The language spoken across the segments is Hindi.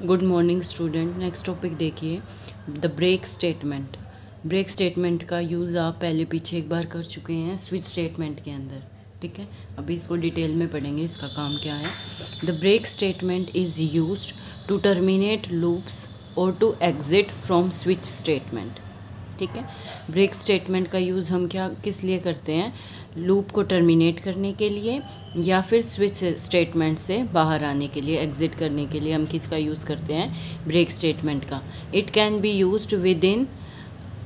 Good morning student. Next topic देखिए, the break statement. Break statement का यूज़ आप पहले पीछे एक बार कर चुके हैं स्विच स्टेटमेंट के अंदर, ठीक है। अभी इसको डिटेल में पढ़ेंगे, इसका काम क्या है। The break statement is used to terminate loops और to exit from switch statement, ठीक है। ब्रेक स्टेटमेंट का यूज़ हम किस लिए करते हैं? लूप को टर्मिनेट करने के लिए या फिर स्विच स्टेटमेंट से बाहर आने के लिए, एग्जिट करने के लिए हम किसका यूज़ करते हैं? ब्रेक स्टेटमेंट का। It can be used with in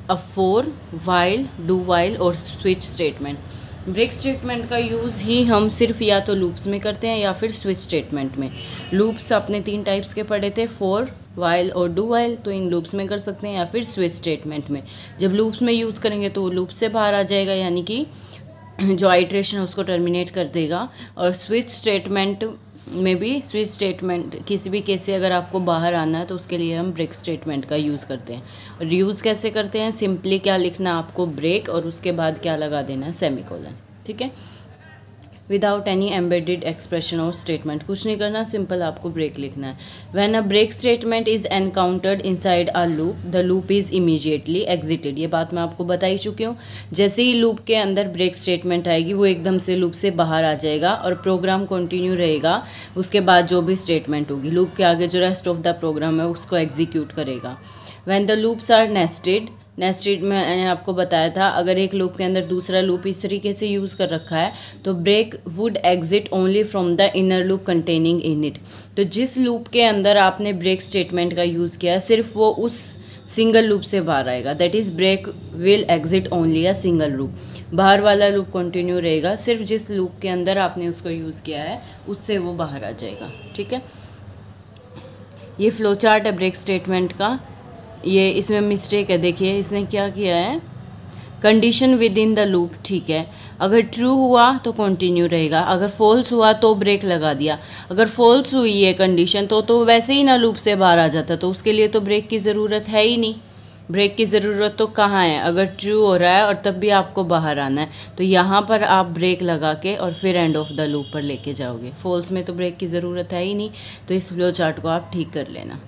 a for, while, do while और स्विच स्टेटमेंट। ब्रेक स्टेटमेंट का यूज़ ही हम सिर्फ या तो लूप्स में करते हैं या फिर स्विच स्टेटमेंट में। लूप्स अपने 3 टाइप्स के पढ़े थे, फॉर, वाइल और डू वाइल, तो इन लूप्स में कर सकते हैं या फिर स्विच स्टेटमेंट में। जब लूप्स में यूज़ करेंगे तो वो लूप से बाहर आ जाएगा, यानी कि जो आइट्रेशन है उसको टर्मिनेट कर देगा। और स्विच स्टेटमेंट में भी, स्विच स्टेटमेंट किसी भी केस से अगर आपको बाहर आना है तो उसके लिए हम ब्रेक स्टेटमेंट का यूज़ करते हैं। और यूज़ कैसे करते हैं? सिंपली क्या लिखना आपको? ब्रेक, और उसके बाद क्या लगा देना है? सेमीकोलन, ठीक है। विदाउट एनी एम्बेडेड एक्सप्रेशन और स्टेटमेंट, कुछ नहीं करना, सिंपल आपको ब्रेक लिखना है। When a break statement is encountered inside a loop, the loop is immediately exited. ये बात मैं आपको बता ही चुकी हूँ। जैसे ही लूप के अंदर ब्रेक स्टेटमेंट आएगी वो एकदम से लूप से बाहर आ जाएगा और प्रोग्राम कंटिन्यू रहेगा। उसके बाद जो भी स्टेटमेंट होगी, लूप के आगे जो रेस्ट ऑफ द प्रोग्राम है उसको एग्जीक्यूट करेगा। When the loops are nested मैंने आपको बताया था, अगर एक लूप के अंदर दूसरा लूप इस तरीके से यूज़ कर रखा है तो break would exit only from the inner loop containing in it. तो जिस लूप के अंदर आपने ब्रेक स्टेटमेंट का यूज़ किया है सिर्फ वो उस सिंगल लूप से बाहर आएगा। That is break will exit only a single loop. बाहर वाला लूप कंटिन्यू रहेगा, सिर्फ जिस लूप के अंदर आपने उसको यूज़ किया है उससे वो बाहर आ जाएगा, ठीक है। ये फ्लो चार्ट है ब्रेक स्टेटमेंट का। ये इसमें मिस्टेक है, देखिए इसने क्या किया है, condition with in the loop, ठीक है। अगर ट्रू हुआ तो कंटिन्यू रहेगा, अगर फॉल्स हुआ तो ब्रेक लगा दिया। अगर फॉल्स हुई है कंडीशन तो वैसे ही ना लूप से बाहर आ जाता, तो उसके लिए तो ब्रेक की ज़रूरत है ही नहीं। ब्रेक की ज़रूरत तो कहाँ है? अगर ट्रू हो रहा है और तब भी आपको बाहर आना है तो यहाँ पर आप ब्रेक लगा के और फिर एंड ऑफ द लूप पर लेके जाओगे। फॉल्स में तो ब्रेक की ज़रूरत है ही नहीं, तो इस फ्लो चार्ट को आप ठीक कर लेना।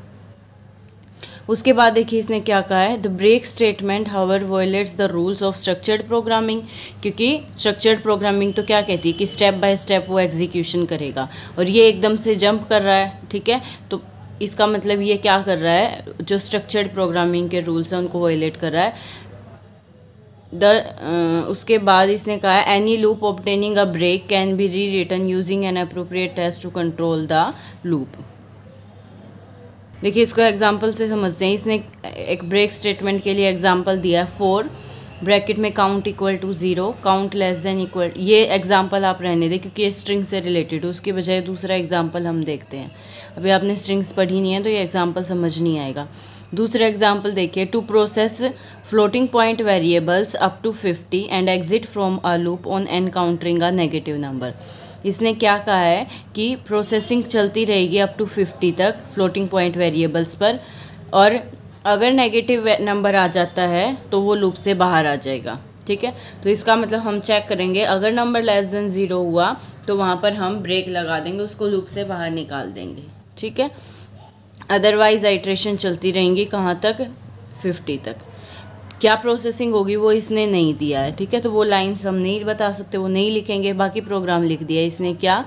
उसके बाद देखिए इसने क्या कहा है, the break statement however violates the rules of structured programming. क्योंकि स्ट्रक्चर्ड प्रोग्रामिंग तो क्या कहती है कि स्टेप बाय स्टेप वो एग्जीक्यूशन करेगा, और ये एकदम से जंप कर रहा है, ठीक है। तो इसका मतलब ये क्या कर रहा है, जो स्ट्रक्चर्ड प्रोग्रामिंग के रूल्स हैं उनको वायलेट कर रहा है। उसके बाद इसने कहा है, any loop obtaining a break can be rewritten using an appropriate test to control the loop. देखिए इसको एग्जाम्पल से समझते हैं। इसने एक ब्रेक स्टेटमेंट के लिए एग्जाम्पल दिया है, 4 ब्रैकेट में count equal to 0, count less than equal. ये एग्जाम्पल आप रहने दें क्योंकि ये स्ट्रिंग से रिलेटेड है, उसकी बजाय दूसरा एग्जाम्पल हम देखते हैं। अभी आपने स्ट्रिंग्स पढ़ी नहीं है तो ये एग्जाम्पल समझ नहीं आएगा। दूसरा एग्जाम्पल देखिए, to process floating point variables up to 50 and exit from a loop on encountering a negative number. इसने क्या कहा है कि प्रोसेसिंग चलती रहेगी अप टू 50 तक फ्लोटिंग पॉइंट वेरिएबल्स पर, और अगर नेगेटिव नंबर आ जाता है तो वो लूप से बाहर आ जाएगा, ठीक है। तो इसका मतलब हम चेक करेंगे, अगर नंबर लेस देन 0 हुआ तो वहाँ पर हम ब्रेक लगा देंगे, उसको लूप से बाहर निकाल देंगे, ठीक है। अदरवाइज आइट्रेशन चलती रहेंगी कहाँ तक? 50 तक। क्या प्रोसेसिंग होगी वो इसने नहीं दिया है, ठीक है। तो वो लाइन्स हम नहीं बता सकते, वो नहीं लिखेंगे। बाकी प्रोग्राम लिख दिया इसने, क्या?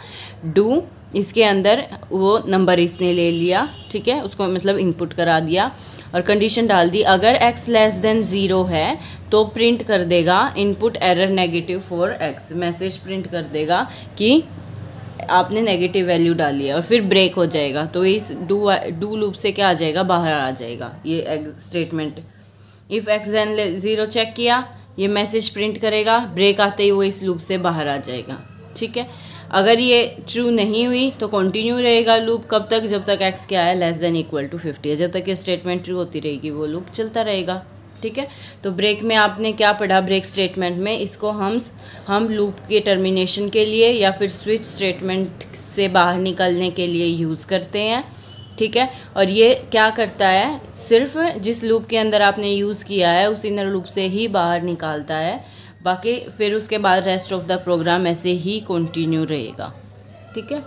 डू, इसके अंदर वो नंबर इसने ले लिया, ठीक है, उसको मतलब इनपुट करा दिया और कंडीशन डाल दी, अगर x लेस देन 0 है तो प्रिंट कर देगा input error negative for x। Message print कर देगा कि आपने नेगेटिव वैल्यू डाली है, और फिर ब्रेक हो जाएगा। तो इस डू लूप से क्या आ जाएगा? बाहर आ जाएगा ये statement. If x then 0 check किया, ये मैसेज प्रिंट करेगा, ब्रेक आते ही वो इस लूप से बाहर आ जाएगा, ठीक है। अगर ये ट्रू नहीं हुई तो कंटिन्यू रहेगा लूप, कब तक? जब तक x क्या है? लेस देन इक्वल टू 50 है। जब तक ये स्टेटमेंट ट्रू होती रहेगी वो लूप चलता रहेगा, ठीक है। तो ब्रेक में आपने क्या पढ़ा? ब्रेक स्टेटमेंट में इसको हम लूप के टर्मिनेशन के लिए या फिर स्विच स्टेटमेंट से बाहर निकलने के लिए यूज़ करते हैं, ठीक है। और ये क्या करता है, सिर्फ जिस लूप के अंदर आपने यूज़ किया है उस इनर लूप से ही बाहर निकालता है, बाकी फिर उसके बाद रेस्ट ऑफ द प्रोग्राम ऐसे ही कंटिन्यू रहेगा, ठीक है।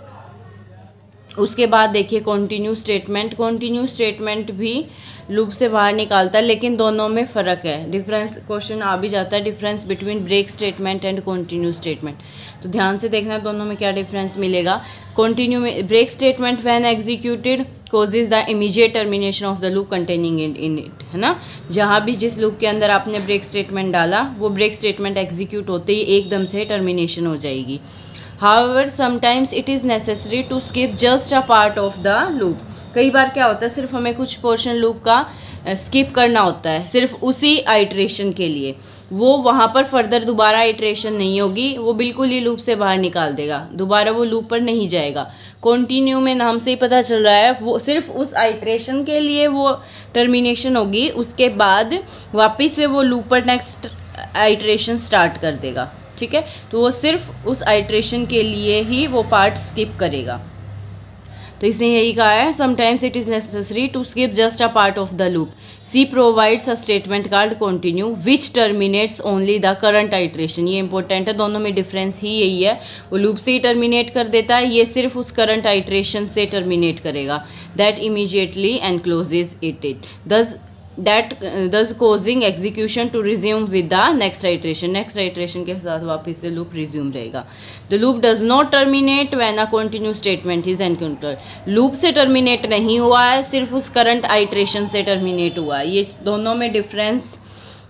उसके बाद देखिए कॉन्टिन्यू स्टेटमेंट। कॉन्टिन्यू स्टेटमेंट भी लूप से बाहर निकालता है, लेकिन दोनों में फ़र्क है। डिफरेंस क्वेश्चन आ भी जाता है, difference between break statement and continue statement. तो ध्यान से देखना दोनों में क्या डिफरेंस मिलेगा। कॉन्टिन्यू में break statement when executed causes the immediate termination of the loop containing in it, है ना। जहाँ भी जिस लूप के अंदर आपने ब्रेक स्टेटमेंट डाला वो ब्रेक स्टेटमेंट एग्जीक्यूट होते ही एकदम से टर्मिनेशन हो जाएगी। However, sometimes it is necessary to skip just a part of the loop. कई बार क्या होता है, सिर्फ हमें कुछ पोर्शन लूप का स्किप करना होता है, सिर्फ उसी आइट्रेशन के लिए। वो वहाँ पर फर्दर दोबारा आइट्रेशन नहीं होगी, वो बिल्कुल ही लूप से बाहर निकाल देगा, दोबारा वो लूप पर नहीं जाएगा। कॉन्टिन्यू में नाम से ही पता चल रहा है वो सिर्फ उस आइट्रेशन के लिए वो टर्मिनेशन होगी, उसके बाद वापस से वो लूप पर नेक्स्ट आइट्रेशन स्टार्ट कर देगा। ठीक है, तो वो सिर्फ उस आइट्रेशन के लिए ही वो पार्ट स्किप करेगा। तो इसने यही कहा है, sometimes it is necessary to skip just a part of the loop. C provides a statement called continue which terminates only the current iteration. ये इंपॉर्टेंट है, दोनों में डिफरेंस ही यही है। वो लूप से ही टर्मिनेट कर देता है, ये सिर्फ उस करंट आइट्रेशन से टर्मिनेट करेगा। That immediately encloses it thus causing execution to resume with the next iteration। next iteration के साथ वापस से loop resume रहेगा। the loop does not terminate when a continuous statement is encountered। loop से terminate नहीं हुआ है, सिर्फ उस current iteration से terminate हुआ है। ये दोनों में difference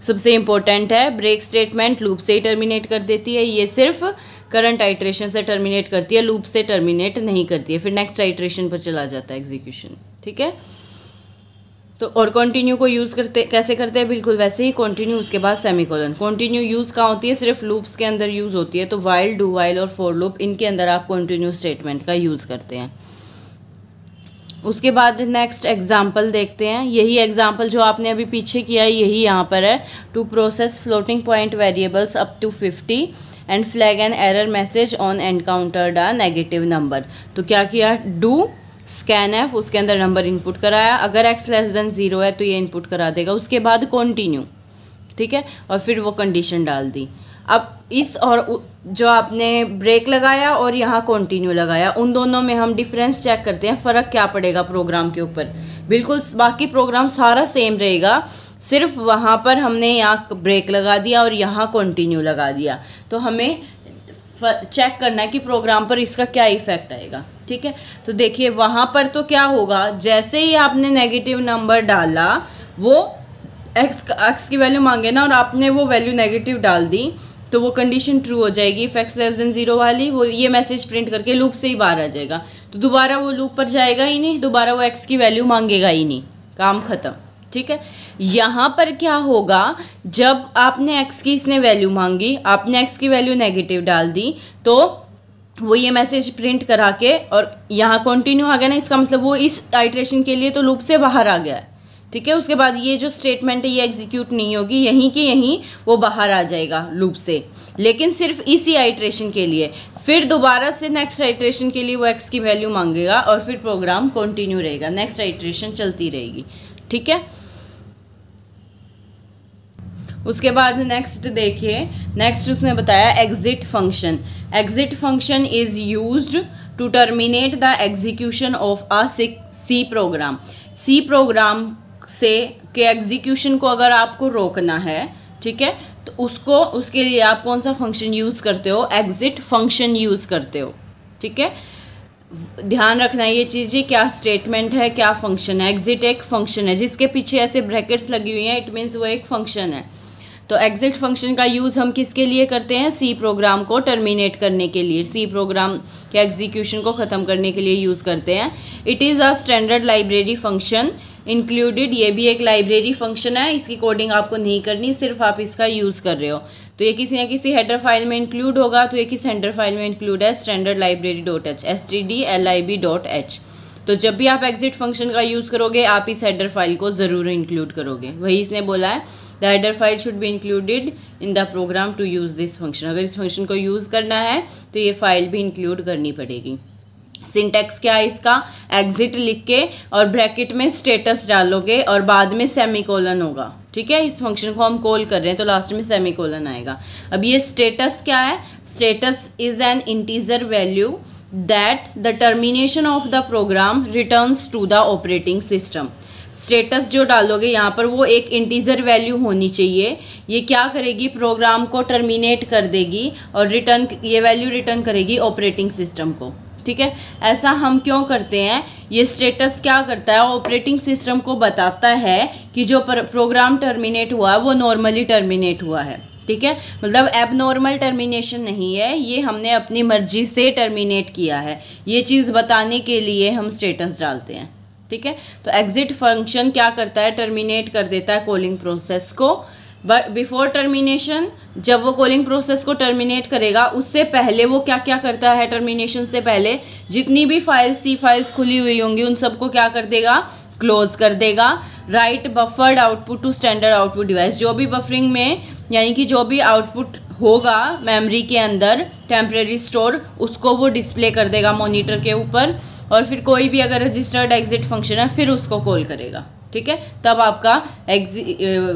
सबसे important है। break statement loop से ही terminate कर देती है, ये सिर्फ करंट आइट्रेशन से टर्मिनेट करती है, लूप से टर्मिनेट नहीं करती है, फिर नेक्स्ट आइट्रेशन पर चला जाता है एग्जीक्यूशन। ठीक है, तो और कंटिन्यू को यूज़ करते कैसे करते हैं, बिल्कुल वैसे ही कंटिन्यू उसके बाद सेमीकोलन। कंटिन्यू यूज़ कहाँ होती है, सिर्फ लूप्स के अंदर यूज़ होती है। तो वाइल, डू वाइल और फॉर लूप, इनके अंदर आप कंटिन्यू स्टेटमेंट का यूज़ करते हैं। उसके बाद नेक्स्ट एग्जाम्पल देखते हैं। यही एग्जाम्पल जो आपने अभी पीछे किया है यही यहाँ पर है। To process floating point variables up to 50 and flag an error message on encountered a negative number. तो क्या किया, डू स्कैन एफ, उसके अंदर नंबर इनपुट कराया, अगर x लेस देन 0 है तो ये इनपुट करा देगा। उसके बाद कंटिन्यू, ठीक है, और फिर वो कंडीशन डाल दी। अब इस और जो आपने ब्रेक लगाया और यहाँ कंटिन्यू लगाया, उन दोनों में हम डिफरेंस चेक करते हैं, फ़र्क क्या पड़ेगा प्रोग्राम के ऊपर। बिल्कुल बाकी प्रोग्राम सारा सेम रहेगा, सिर्फ वहाँ पर हमने यहाँ ब्रेक लगा दिया और यहाँ कंटिन्यू लगा दिया। तो हमें चेक करना है कि प्रोग्राम पर इसका क्या इफ़ेक्ट आएगा। ठीक है, तो देखिए वहाँ पर तो क्या होगा, जैसे ही आपने नेगेटिव नंबर डाला वो एक्स की वैल्यू मांगे ना, और आपने वो वैल्यू नेगेटिव डाल दी तो वो कंडीशन ट्रू हो जाएगी। इफ एक्स लेस देन 0 वाली, वो ये मैसेज प्रिंट करके लूप से ही बाहर आ जाएगा। तो दोबारा वो लूप पर जाएगा ही नहीं, दोबारा वो एक्स की वैल्यू मांगेगा ही नहीं, काम ख़त्म। ठीक है, यहाँ पर क्या होगा, जब आपने एक्स की इसने वैल्यू मांगी, आपने एक्स की वैल्यू नेगेटिव डाल दी, तो वो ये मैसेज प्रिंट करा के और यहाँ कंटिन्यू आ गया ना, इसका मतलब वो इस आइट्रेशन के लिए तो लूप से बाहर आ गया है। ठीक है, उसके बाद ये जो स्टेटमेंट है ये एग्जीक्यूट नहीं होगी, यहीं की यहीं वो बाहर आ जाएगा लूप से, लेकिन सिर्फ इसी आइट्रेशन के लिए। फिर दोबारा से नेक्स्ट आइट्रेशन के लिए वो एक्स की वैल्यू मांगेगा और फिर प्रोग्राम कंटिन्यू रहेगा, नेक्स्ट आइट्रेशन चलती रहेगी। ठीक है, उसके बाद नेक्स्ट देखिए, नेक्स्ट उसने बताया exit function. Exit function is used to terminate the execution of a C program. C program से के एग्जीक्यूशन को अगर आपको रोकना है, ठीक है, तो उसको उसके लिए आप कौन सा फंक्शन यूज़ करते हो, एग्जिट फंक्शन यूज़ करते हो। ठीक है, ध्यान रखना ये चीज़ें, क्या स्टेटमेंट है क्या फंक्शन है। एग्जिट एक फंक्शन है, जिसके पीछे ऐसे ब्रैकेट्स लगी हुई हैं, इट मीन्स वो एक फंक्शन है। तो एग्जिट फंक्शन का यूज़ हम किसके लिए करते हैं, सी प्रोग्राम को टर्मिनेट करने के लिए, सी प्रोग्राम के एग्जीक्यूशन को ख़त्म करने के लिए यूज़ करते हैं। It is a standard library function included, ये भी एक लाइब्रेरी फंक्शन है, इसकी कोडिंग आपको नहीं करनी, सिर्फ आप इसका यूज़ कर रहे हो। तो ये किसी न किसी हेडर फाइल में इंक्लूड होगा, तो ये किस हेडर फाइल में इंक्लूड है, स्टैंडर्ड लाइब्रेरी .h, stdlib.h। तो जब भी आप एग्जिट फंक्शन का यूज़ करोगे आप इस हेडर फाइल को ज़रूर इंक्लूड करोगे। वही इसने बोला है, the header file should be included in the program to use this function. अगर इस फंक्शन को यूज़ करना है तो ये फाइल भी इंक्लूड करनी पड़ेगी। सिंटैक्स क्या है इसका, एग्जिट लिख के और ब्रैकेट में स्टेटस डालोगे और बाद में सेमीकोलन होगा। ठीक है, इस फंक्शन को हम कॉल कर रहे हैं तो लास्ट में सेमीकोलन आएगा। अब ये स्टेटस क्या है, status is an integer value that the termination of the program returns to the operating system. Status जो डालोगे यहाँ पर वो एक इंटीजर वैल्यू होनी चाहिए। ये क्या करेगी, प्रोग्राम को टर्मिनेट कर देगी और रिटर्न, ये वैल्यू रिटर्न करेगी ऑपरेटिंग सिस्टम को। ठीक है, ऐसा हम क्यों करते हैं, ये स्टेटस क्या करता है, ऑपरेटिंग सिस्टम को बताता है कि जो प्रोग्राम टर्मिनेट हुआ है वो नॉर्मली टर्मिनेट हुआ है। ठीक है, मतलब एबनॉर्मल टर्मिनेशन नहीं है, ये हमने अपनी मर्जी से टर्मिनेट किया है। ये चीज़ बताने के लिए हम स्टेटस डालते हैं। ठीक है, तो एग्जिट फंक्शन क्या करता है, टर्मिनेट कर देता है कॉलिंग प्रोसेस को। बट बिफोर टर्मिनेशन, जब वो कॉलिंग प्रोसेस को टर्मिनेट करेगा उससे पहले वो क्या क्या करता है, टर्मिनेशन से पहले जितनी भी फाइल्स सी फाइल्स खुली हुई होंगी उन सबको क्या कर देगा, क्लोज कर देगा। Write buffered output to standard output device, जो भी बफरिंग में यानी कि जो भी आउटपुट होगा मेमोरी के अंदर टेम्परेरी स्टोर, उसको वो डिस्प्ले कर देगा मॉनिटर के ऊपर। और फिर कोई भी अगर रजिस्टर्ड एग्जिट फंक्शन है फिर उसको कॉल करेगा। ठीक है, तब आपका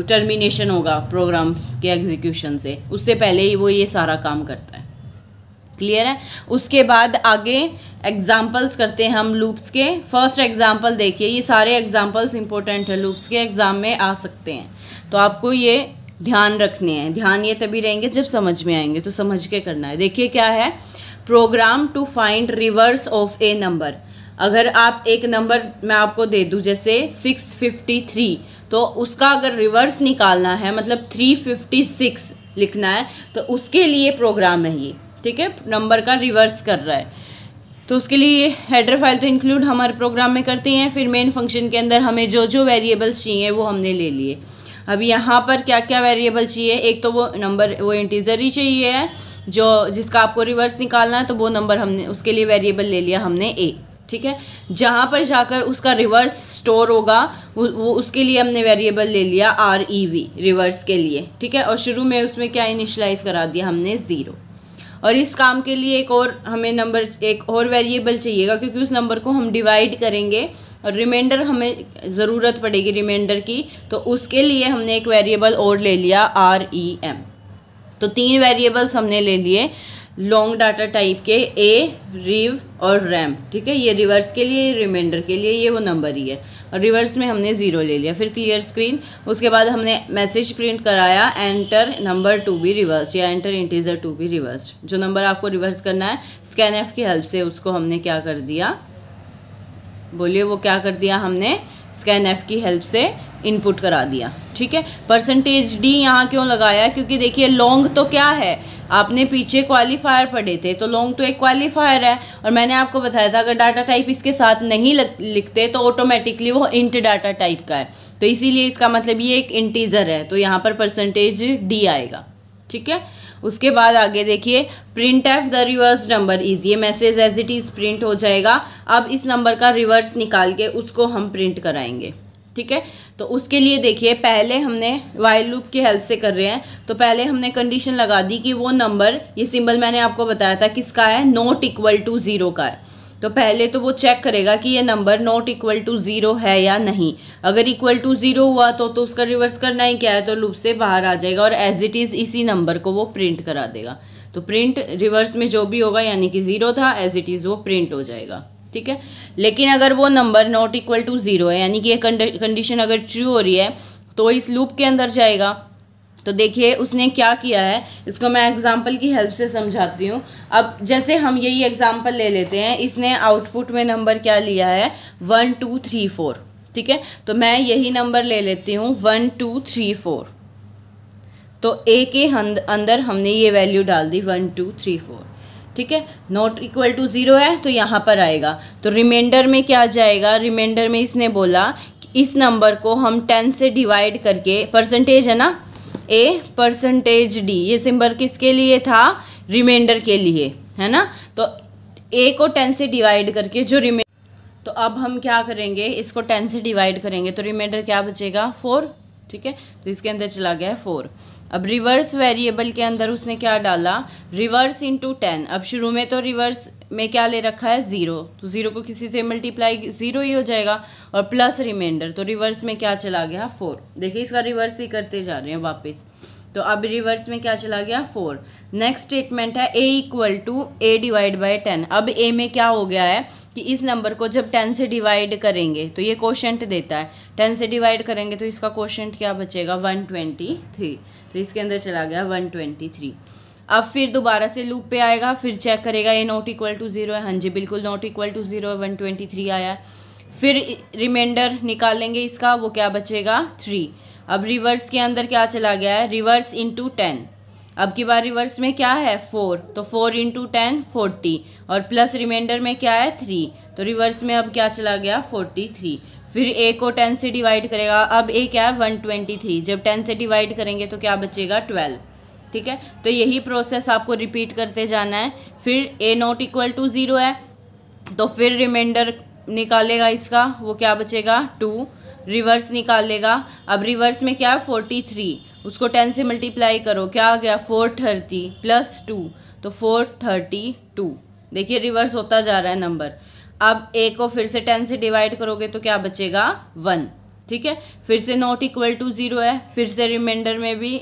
टर्मिनेशन होगा प्रोग्राम के एग्जीक्यूशन से, उससे पहले ही वो ये सारा काम करता है। क्लियर है। उसके बाद आगे एग्जाम्पल्स करते हैं हम लूप्स के। फर्स्ट एग्जाम्पल देखिए, ये सारे एग्जाम्पल्स इंपॉर्टेंट है, लूप्स के एग्जाम में आ सकते हैं, तो आपको ये ध्यान रखने हैं। ध्यान ये तभी रहेंगे जब समझ में आएंगे, तो समझ के करना है। देखिए क्या है, program to find reverse of a number. अगर आप एक नंबर मैं आपको दे दूं जैसे 653, तो उसका अगर रिवर्स निकालना है मतलब 356 लिखना है, तो उसके लिए प्रोग्राम है ये। ठीक है, नंबर का रिवर्स कर रहा है, तो उसके लिए हेडर फाइल तो इंक्लूड हमारे प्रोग्राम में करते हैं। फिर मेन फंक्शन के अंदर हमें जो जो वेरिएबल्स चाहिए वो हमने ले लिए। अब यहाँ पर क्या क्या वेरिएबल चाहिए, एक तो वो नंबर, वो इंटीजर ही चाहिए है जो जिसका आपको रिवर्स निकालना है, तो वो नंबर हमने उसके लिए वेरिएबल ले लिया हमने ए। ठीक है, जहाँ पर जाकर उसका रिवर्स स्टोर होगा वो उसके लिए हमने वेरिएबल ले लिया REV, रिवर्स के लिए। ठीक है, और शुरू में उसमें क्या इनिशलाइज करा दिया हमने 0। और इस काम के लिए एक और हमें नंबर, एक और वेरिएबल चाहिएगा, क्योंकि उस नंबर को हम डिवाइड करेंगे और रिमाइंडर हमें ज़रूरत पड़ेगी रिमाइंडर की, तो उसके लिए हमने एक वेरिएबल और ले लिया REM। तो 3 वेरिएबल्स हमने ले लिए लॉन्ग डाटा टाइप के, ए, रिव और रैम। ठीक है, ये रिवर्स के लिए, रिमाइंडर के लिए, ये वो नंबर ही है, और रिवर्स में हमने 0 ले लिया। फिर क्लियर स्क्रीन, उसके बाद हमने मैसेज प्रिंट कराया, enter number to be reverse या enter integer to be reverse. जो नंबर आपको रिवर्स करना है स्कैनएफ की हेल्प से उसको हमने क्या कर दिया, बोलिए वो क्या कर दिया हमने, स्कैनएफ की हेल्प से इनपुट करा दिया। ठीक है, %d यहाँ क्यों लगाया, क्योंकि देखिए लॉन्ग तो क्या है, आपने पीछे क्वालिफायर पढ़े थे, तो लॉन्ग तो एक क्वालिफायर है, और मैंने आपको बताया था अगर डाटा टाइप इसके साथ नहीं लिखते तो ऑटोमेटिकली वो इंट डाटा टाइप का है, तो इसीलिए इसका मतलब ये एक इंटीजर है, तो यहाँ पर %d आएगा। ठीक है, उसके बाद आगे देखिए, printf the reverse number is, ये message as it is print हो जाएगा। अब इस नंबर का रिवर्स निकाल के उसको हम प्रिंट कराएंगे। ठीक है, तो उसके लिए देखिए पहले हमने वाइल लूप की हेल्प से कर रहे हैं, तो पहले हमने कंडीशन लगा दी कि वो नंबर, ये सिंबल मैंने आपको बताया था किसका है, नॉट इक्वल टू 0 का है। तो पहले तो वो चेक करेगा कि ये नंबर नॉट इक्वल टू 0 है या नहीं। अगर इक्वल टू 0 हुआ तो उसका रिवर्स करना ही क्या है, तो लूप से बाहर आ जाएगा और एज इट इज़ इसी नंबर को वो प्रिंट करा देगा। तो प्रिंट रिवर्स में जो भी होगा यानी कि 0 था, एज इट इज़ वो प्रिंट हो जाएगा। ठीक है, लेकिन अगर वो नंबर नॉट इक्वल टू 0 है यानी कि ये कंडीशन अगर ट्रू हो रही है तो इस लूप के अंदर जाएगा। तो देखिए उसने क्या किया है, इसको मैं एग्जांपल की हेल्प से समझाती हूँ। अब जैसे हम यही एग्जांपल ले लेते हैं, इसने आउटपुट में नंबर क्या लिया है, 1 2 3 4। ठीक है, तो मैं यही नंबर ले लेती हूँ 1 2 3 4। तो ए के अंदर हमने ये वैल्यू डाल दी 1 2 3 4। ठीक है, नॉट इक्वल टू 0 है तो यहाँ पर आएगा। तो रिमाइंडर में क्या जाएगा, रिमाइंडर में इसने बोला कि इस नंबर को हम 10 से डिवाइड करके, परसेंटेज है ना, %d, ये सिंबल किसके लिए था, रिमाइंडर के लिए है ना। तो a को 10 से डिवाइड करके जो रिमाइंडर, तो अब हम क्या करेंगे, इसको 10 से डिवाइड करेंगे तो रिमाइंडर क्या बचेगा, 4। ठीक है, तो इसके अंदर चला गया 4। अब रिवर्स वेरिएबल के अंदर उसने क्या डाला, रिवर्स इंटू 10। अब शुरू में तो रिवर्स में क्या ले रखा है, 0, तो 0 को किसी से मल्टीप्लाई 0 ही हो जाएगा, और प्लस रिमाइंडर, तो रिवर्स में क्या चला गया, 4। देखिए इसका रिवर्स ही करते जा रहे हैं वापस। तो अब रिवर्स में क्या चला गया 4। नेक्स्ट स्टेटमेंट है a equal to a divide by 10। अब a में क्या हो गया है कि इस नंबर को जब 10 से डिवाइड करेंगे तो ये कोशेंट देता है, 10 से डिवाइड करेंगे तो इसका कोशेंट क्या बचेगा 123, तो इसके अंदर चला गया 123। अब फिर दोबारा से लूप पे आएगा, फिर चेक करेगा ये नॉट इक्वल टू 0 है, हाँ जी बिल्कुल नॉट इक्वल टू 0 है, 123 आया है। फिर रिमाइंडर निकालेंगे इसका, वो क्या बचेगा 3। अब रिवर्स के अंदर क्या चला गया है, रिवर्स इंटू 10। अब की बार रिवर्स में क्या है 4, तो 4 इंटू 10 40, और प्लस रिमाइंडर में क्या है 3, तो रिवर्स में अब क्या चला गया 43। फिर a को 10 से डिवाइड करेगा, अब a क्या है 123, जब 10 से डिवाइड करेंगे तो क्या बचेगा 12। ठीक है, तो यही प्रोसेस आपको रिपीट करते जाना है। फिर a नॉट इक्वल टू 0 है, तो फिर रिमाइंडर निकालेगा इसका, वो क्या बचेगा 2, रिवर्स निकालेगा। अब रिवर्स में क्या है 43, उसको 10 से मल्टीप्लाई करो, क्या आ गया 430 प्लस 2, तो 432। देखिए रिवर्स होता जा रहा है नंबर। अब a को फिर से 10 से डिवाइड करोगे तो क्या बचेगा 1। ठीक है, फिर से नॉट इक्वल टू 0 है, फिर से रिमाइंडर में भी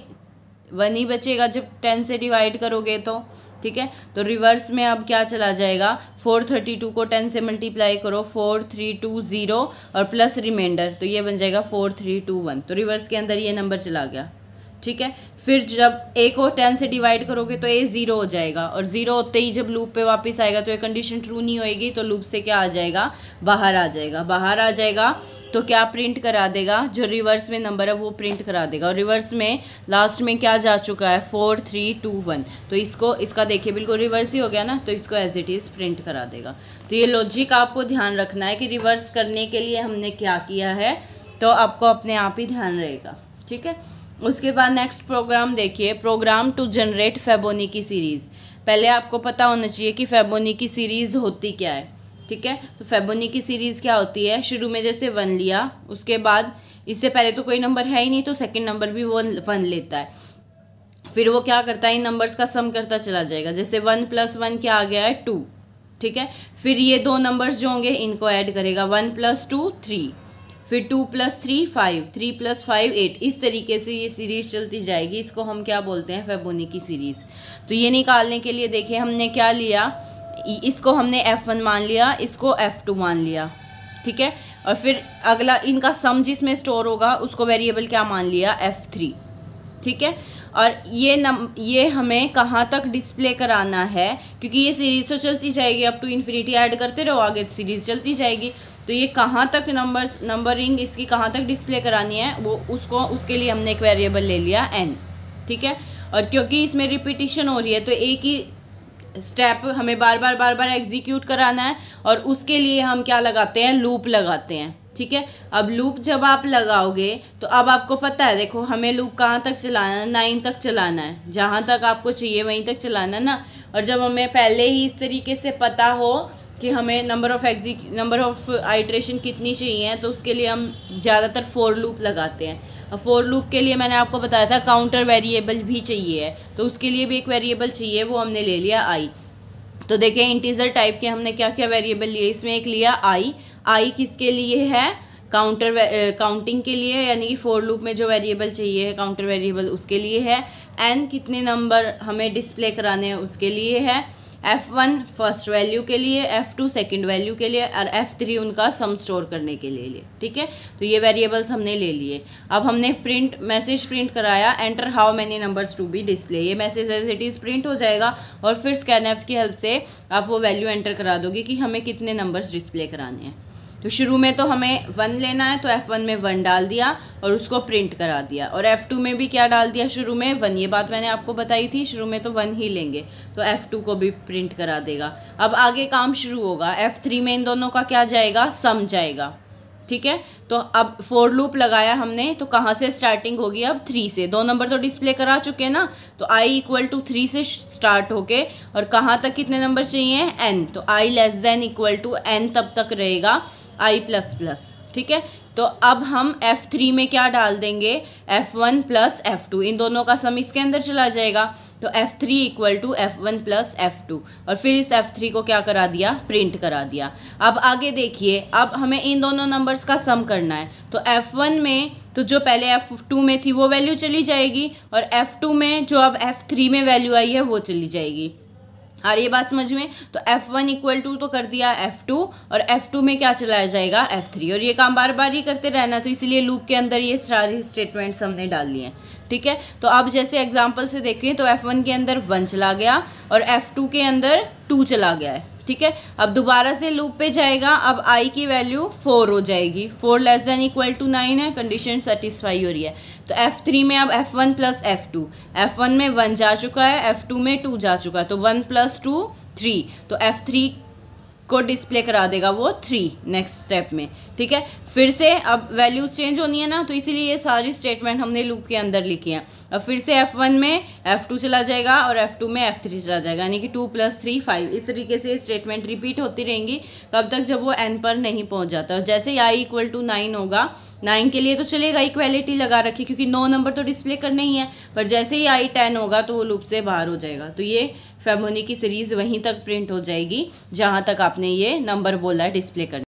1 ही बचेगा जब 10 से डिवाइड करोगे तो। ठीक है, तो रिवर्स में अब क्या चला जाएगा 432 को 10 से मल्टीप्लाई करो, 4320 और प्लस रिमाइंडर, तो ये बन जाएगा 4321। तो रिवर्स के अंदर ये नंबर चला गया। ठीक है, फिर जब a को 10 से डिवाइड करोगे तो a 0 हो जाएगा, और 0 होते ही जब लूप पे वापस आएगा तो ये कंडीशन ट्रू नहीं होएगी, तो लूप से क्या आ जाएगा बाहर आ जाएगा। बाहर आ जाएगा तो क्या प्रिंट करा देगा, जो रिवर्स में नंबर है वो प्रिंट करा देगा। और रिवर्स में लास्ट में क्या जा चुका है 4321, तो इसको इसका देखिए बिल्कुल रिवर्स ही हो गया ना, तो इसको एज इट इज़ प्रिंट करा देगा। तो ये लॉजिक आपको ध्यान रखना है कि रिवर्स करने के लिए हमने क्या किया है, तो आपको अपने आप ही ध्यान रहेगा। ठीक है, उसके बाद नेक्स्ट प्रोग्राम देखिए, प्रोग्राम टू जनरेट फेबोनिकी सीरीज़। पहले आपको पता होना चाहिए कि फेबोनिकी सीरीज़ होती क्या है। ठीक है, तो फेबोनिकी सीरीज़ क्या होती है, शुरू में जैसे 1 लिया, उसके बाद इससे पहले तो कोई नंबर है ही नहीं, तो सेकंड नंबर भी वो 1 लेता है। फिर वो क्या करता है, इन नंबर्स का सम करता चला जाएगा, जैसे 1 + 1 क्या आ गया है 2। ठीक है, फिर ये 2 नंबर्स जो होंगे इनको ऐड करेगा, 1 + 2 3, फिर 2 + 3 5, 3 + 5 8, इस तरीके से ये सीरीज़ चलती जाएगी। इसको हम क्या बोलते हैं फेबोनिकी सीरीज़। तो ये निकालने के लिए देखिए हमने क्या लिया, इसको हमने f1 मान लिया, इसको f2 मान लिया। ठीक है, और फिर अगला इनका सम जिसमें स्टोर होगा उसको वेरिएबल क्या मान लिया f3। ठीक है, और ये हमें कहाँ तक डिस्प्ले कराना है, क्योंकि ये सीरीज़ तो चलती जाएगी अप टू इन्फिनिटी, ऐड करते रहो आगे सीरीज़ चलती जाएगी। तो ये कहाँ तक नंबरिंग इसकी कहाँ तक डिस्प्ले करानी है वो उसके लिए हमने एक वेरिएबल ले लिया n। ठीक है, और क्योंकि इसमें रिपीटिशन हो रही है तो एक ही स्टेप हमें बार बार एग्जीक्यूट कराना है, और उसके लिए हम क्या लगाते हैं, लूप लगाते हैं। ठीक है, अब लूप जब आप लगाओगे तो अब आपको पता है, देखो हमें लूप कहाँ तक चलाना है, 9 तक चलाना है, जहाँ तक आपको चाहिए वहीं तक चलाना है ना। और जब हमें पहले ही इस तरीके से पता हो कि हमें नंबर ऑफ आइट्रेशन कितनी चाहिए, तो उसके लिए हम ज़्यादातर फॉर लूप लगाते हैं। और फॉर लूप के लिए मैंने आपको बताया था काउंटर वेरिएबल भी चाहिए है, तो उसके लिए भी एक वेरिएबल चाहिए, वो हमने ले लिया आई। तो देखिए इंटीजर टाइप के हमने क्या क्या वेरिएबल लिए, इसमें एक लिया आई किसके लिए है, काउंटिंग के लिए, यानी कि फॉर लूप में जो वेरिएबल चाहिए है काउंटर वेरिएबल उसके लिए है। एन कितने नंबर हमें डिस्प्ले कराने हैं उसके लिए है। f1 फर्स्ट वैल्यू के लिए, f2 सेकंड वैल्यू के लिए, और f3 उनका सम स्टोर करने के लिए। ठीक है, तो ये वेरिएबल्स हमने ले लिए। अब हमने मैसेज प्रिंट कराया, enter how many numbers to be display. ये message as it is print हो जाएगा, और फिर स्कैनएफ की हेल्प से आप वो वैल्यू एंटर करा दोगे कि हमें कितने नंबर्स डिस्प्ले कराने हैं। तो शुरू में तो हमें 1 लेना है, तो f1 में 1 डाल दिया और उसको प्रिंट करा दिया, और f2 में भी क्या डाल दिया, शुरू में 1। ये बात मैंने आपको बताई थी, शुरू में तो 1 ही लेंगे, तो f2 को भी प्रिंट करा देगा। अब आगे काम शुरू होगा, f3 में इन दोनों का क्या जाएगा, सम जाएगा। ठीक है, तो अब फॉर लूप लगाया हमने, तो कहाँ से स्टार्टिंग होगी, अब 3 से। 2 नंबर तो डिस्प्ले करा चुके हैं ना, तो i = 3 से स्टार्ट होके, और कहाँ तक कितने नंबर चाहिए n, तो i <= n तब तक रहेगा i++। ठीक है। तो अब हम F3 में क्या डाल देंगे, F1 प्लस F2, इन दोनों का सम इसके अंदर चला जाएगा। तो F3 equal to F1 plus F2, और फिर इस F3 को क्या करा दिया, प्रिंट करा दिया। अब आगे देखिए, अब हमें इन दोनों नंबर्स का सम करना है। तो F1 में तो जो पहले F2 में थी वो वैल्यू चली जाएगी, और F2 में जो अब F3 में वैल्यू आई है वो चली जाएगी। और ये बात समझ में, तो F1 इक्वल टू तो कर दिया F2, और F2 में क्या चलाया जाएगा, F3, और ये काम बार बार ही करते रहना। तो इसीलिए लूप के अंदर ये सारी स्टेटमेंट्स हमने डाल लिए हैं, ठीक है। तो अब जैसे एग्जांपल से देखें तो F1 के अंदर 1 चला गया और F2 के अंदर 2 चला गया है, ठीक है। अब दोबारा से लूप पे जाएगा, अब I की वैल्यू 4 हो जाएगी, 4 लेस देन इक्वल टू 9 है, कंडीशन सेटिस्फाई हो रही है। तो F3 में अब F1 प्लस F2, F1 में 1 जा चुका है, F2 में 2 जा चुका है, तो 1 प्लस 2 3, तो F3 को डिस्प्ले करा देगा वो 3 नेक्स्ट स्टेप में, ठीक है। फिर से अब वैल्यूज चेंज होनी है ना, तो इसीलिए ये सारी स्टेटमेंट हमने लूप के अंदर लिखी है। अब फिर से F1 में F2 चला जाएगा और F2 में F3 चला जाएगा, यानी कि 2 + 3 5। इस तरीके से स्टेटमेंट रिपीट होती रहेंगी तब तक जब वो n पर नहीं पहुंच जाता। और जैसे ही I इक्वल टू 9 होगा, 9 के लिए तो चलेगा, इक्वालिटी लगा रखी क्योंकि 9 नंबर तो डिस्प्ले करने ही है, पर जैसे ही I 10 होगा तो वो लूप से बाहर हो जाएगा। तो ये फैमोनी की सीरीज़ वहीं तक प्रिंट हो जाएगी जहाँ तक आपने ये नंबर बोला है डिस्प्ले करने।